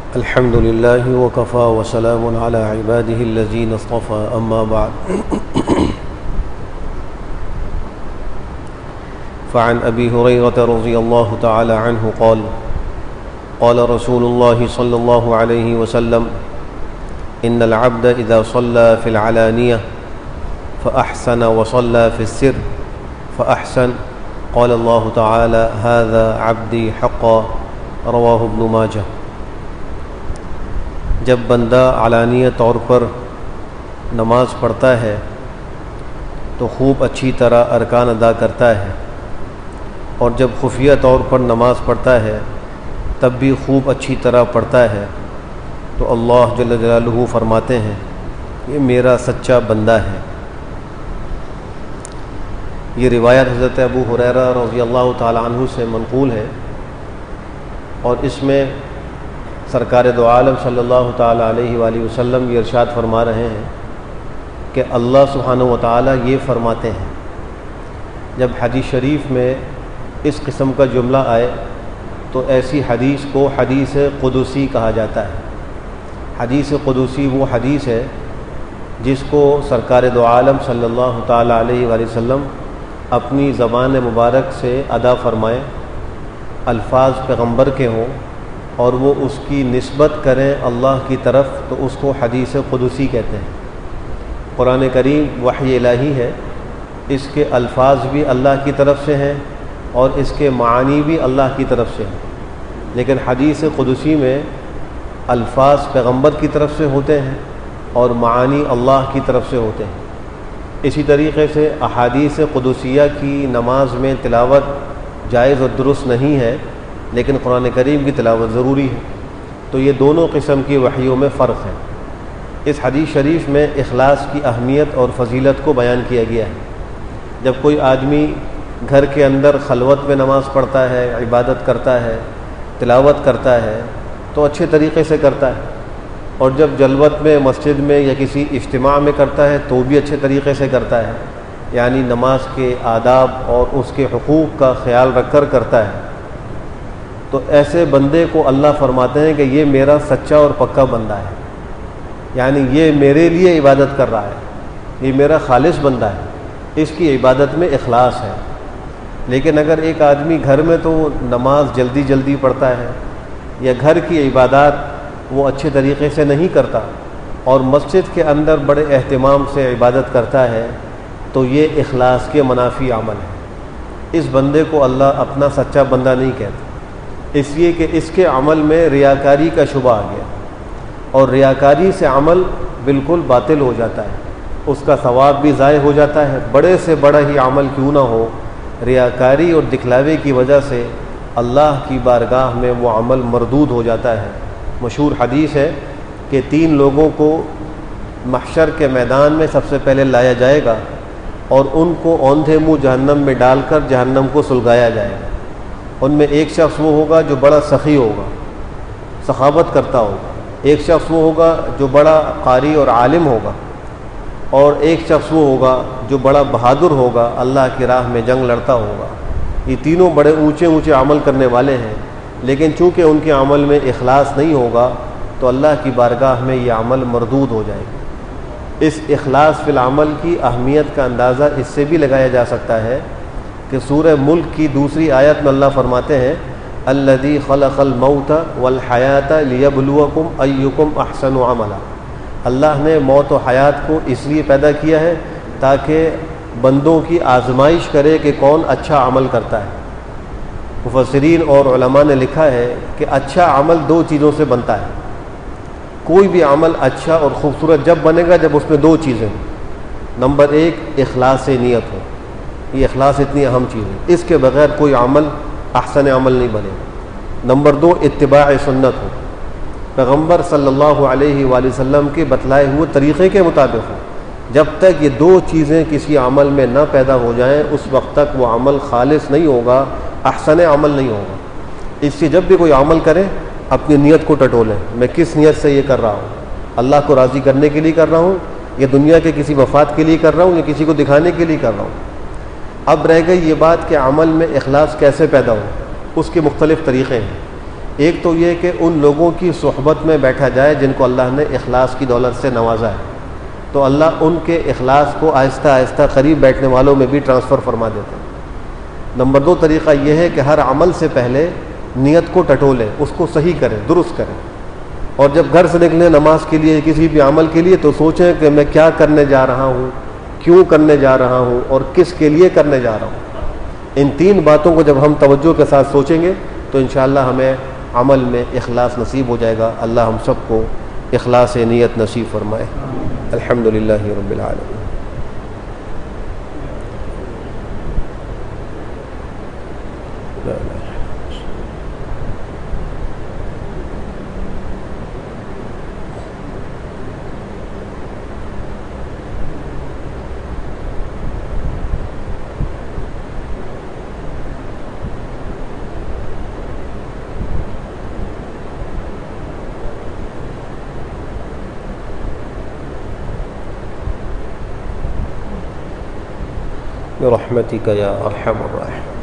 الحمد لله وكفى وسلام على عباده الذين اصطفى أما بعد فعن أبي هريرة رضي الله تعالى عنه قال قال رسول الله صلى الله عليه وسلم إن العبد إذا صلى في العلانية فأحسن وصلى في السر فأحسن قال الله تعالى هذا عبدي حقا رواه ابن ماجہ۔ جب بندہ علانیہ طور پر نماز پڑھتا ہے تو خوب اچھی طرح ارکان ادا کرتا ہے، اور جب خفیہ طور پر نماز پڑھتا ہے تب بھی خوب اچھی طرح پڑھتا ہے، تو اللہ جل جلالہ فرماتے ہیں یہ میرا سچا بندہ ہے۔ یہ روایت حضرت ابو ہریرہ رضی اللہ تعالی عنہ سے منقول ہے، اور اس میں سرکار دو عالم صلی اللہ تعالی علیہ وآلہ وسلم یہ ارشاد فرما رہے ہیں کہ اللہ سبحانہ و تعالی یہ فرماتے ہیں۔ جب حدیث شریف میں اس قسم کا جملہ آئے تو ایسی حدیث کو حدیث قدسی کہا جاتا ہے۔ حدیث قدسی وہ حدیث ہے جس کو سرکار دو عالم صلی اللہ تعالی علیہ وآلہ وسلم اپنی زبان مبارک سے ادا فرمائیں، الفاظ پیغمبر کے ہوں اور وہ اس کی نسبت کریں اللہ کی طرف، تو اس کو حدیث قدسی کہتے ہیں۔ قرآن کریم وحی الہی ہے، اس کے الفاظ بھی اللہ کی طرف سے ہیں اور اس کے معانی بھی اللہ کی طرف سے ہیں، لیکن حدیث قدسی میں الفاظ پیغمبر کی طرف سے ہوتے ہیں اور معانی اللہ کی طرف سے ہوتے ہیں۔ اسی طریقے سے احادیث قدسیہ کی نماز میں تلاوت جائز اور درست نہیں ہے، لیکن قرآن کریم کی تلاوت ضروری ہے، تو یہ دونوں قسم کی وحیوں میں فرق ہے۔ اس حدیث شریف میں اخلاص کی اہمیت اور فضیلت کو بیان کیا گیا ہے۔ جب کوئی آدمی گھر کے اندر خلوت میں نماز پڑھتا ہے، عبادت کرتا ہے، تلاوت کرتا ہے تو اچھے طریقے سے کرتا ہے، اور جب جلوت میں مسجد میں یا کسی اجتماع میں کرتا ہے تو بھی اچھے طریقے سے کرتا ہے، یعنی نماز کے آداب اور اس کے حقوق کا خیال رکھ کر کرتا ہے، تو ایسے بندے کو اللہ فرماتے ہیں کہ یہ میرا سچا اور پکا بندہ ہے، یعنی یہ میرے لیے عبادت کر رہا ہے، یہ میرا خالص بندہ ہے، اس کی عبادت میں اخلاص ہے۔ لیکن اگر ایک آدمی گھر میں تو نماز جلدی جلدی پڑھتا ہے یا گھر کی عبادات وہ اچھے طریقے سے نہیں کرتا اور مسجد کے اندر بڑے اہتمام سے عبادت کرتا ہے، تو یہ اخلاص کے منافی عمل ہے۔ اس بندے کو اللہ اپنا سچا بندہ نہیں کہتا، اس لیے کہ اس کے عمل میں ریاکاری کا شبہ آ گیا، اور ریاکاری سے عمل بالکل باطل ہو جاتا ہے، اس کا ثواب بھی ضائع ہو جاتا ہے، بڑے سے بڑا ہی عمل کیوں نہ ہو، ریاکاری اور دکھلاوے کی وجہ سے اللہ کی بارگاہ میں وہ عمل مردود ہو جاتا ہے۔ مشہور حدیث ہے کہ 3 لوگوں کو محشر کے میدان میں سب سے پہلے لایا جائے گا اور ان کو اوندھے منہ جہنم میں ڈال کر جہنم کو سلگایا جائے گا۔ ان میں ایک شخص وہ ہوگا جو بڑا سخی ہوگا، سخاوت کرتا ہوگا، ایک شخص وہ ہوگا جو بڑا قاری اور عالم ہوگا، اور ایک شخص وہ ہوگا جو بڑا بہادر ہوگا، اللہ کی راہ میں جنگ لڑتا ہوگا۔ یہ تینوں بڑے اونچے اونچے عمل کرنے والے ہیں، لیکن چونکہ ان کے عمل میں اخلاص نہیں ہوگا تو اللہ کی بارگاہ میں یہ عمل مردود ہو جائے گا۔ اس اخلاص فی العمل کی اہمیت کا اندازہ اس سے بھی لگایا جا سکتا ہے کہ سورہ ملک کی دوسری آیت میں اللہ فرماتے ہیں الذی خلق الموت والحیات لیبلوکم ایکم احسن عملا۔ اللہ نے موت و حیات کو اس لیے پیدا کیا ہے تاکہ بندوں کی آزمائش کرے کہ کون اچھا عمل کرتا ہے۔ مفسرین اور علماء نے لکھا ہے کہ اچھا عمل 2 چیزوں سے بنتا ہے۔ کوئی بھی عمل اچھا اور خوبصورت جب بنے گا جب اس میں 2 چیزیں ہوں۔ نمبر 1 اخلاص نیت ہو، یہ اخلاص اتنی اہم چیز ہے، اس کے بغیر کوئی عمل احسن عمل نہیں بنے گا۔ نمبر 2 اتباع سنت ہو، پیغمبر صلی اللہ علیہ وآلہ وسلم کے بتلائے ہوئے طریقے کے مطابق ہو۔ جب تک یہ 2 چیزیں کسی عمل میں نہ پیدا ہو جائیں اس وقت تک وہ عمل خالص نہیں ہوگا، احسن عمل نہیں ہوگا۔ اس سے جب بھی کوئی عمل کرے اپنی نیت کو ٹٹولیں، میں کس نیت سے یہ کر رہا ہوں، اللہ کو راضی کرنے کے لیے کر رہا ہوں یا دنیا کے کسی مفاد کے لیے کر رہا ہوں یا کسی کو دکھانے کے لیے کر رہا ہوں۔ اب رہ گئی یہ بات کہ عمل میں اخلاص کیسے پیدا ہو، اس کے مختلف طریقے ہیں۔ ایک تو یہ کہ ان لوگوں کی صحبت میں بیٹھا جائے جن کو اللہ نے اخلاص کی دولت سے نوازا ہے، تو اللہ ان کے اخلاص کو آہستہ آہستہ قریب بیٹھنے والوں میں بھی ٹرانسفر فرما دیتا ہے۔ نمبر 2 طریقہ یہ ہے کہ ہر عمل سے پہلے نیت کو ٹٹولیں، اس کو صحیح کریں، درست کریں، اور جب گھر سے نکلیں نماز کے لیے کسی بھی عمل کے لیے تو سوچیں کہ میں کیا کرنے جا رہا ہوں، کیوں کرنے جا رہا ہوں، اور کس کے لیے کرنے جا رہا ہوں۔ ان 3 باتوں کو جب ہم توجہ کے ساتھ سوچیں گے تو انشاءاللہ ہمیں عمل میں اخلاص نصیب ہو جائے گا۔ اللہ ہم سب کو اخلاص نیت نصیب فرمائے۔ الحمدللہ رب العالمین۔ برحمتک یا ارحم الراحمین۔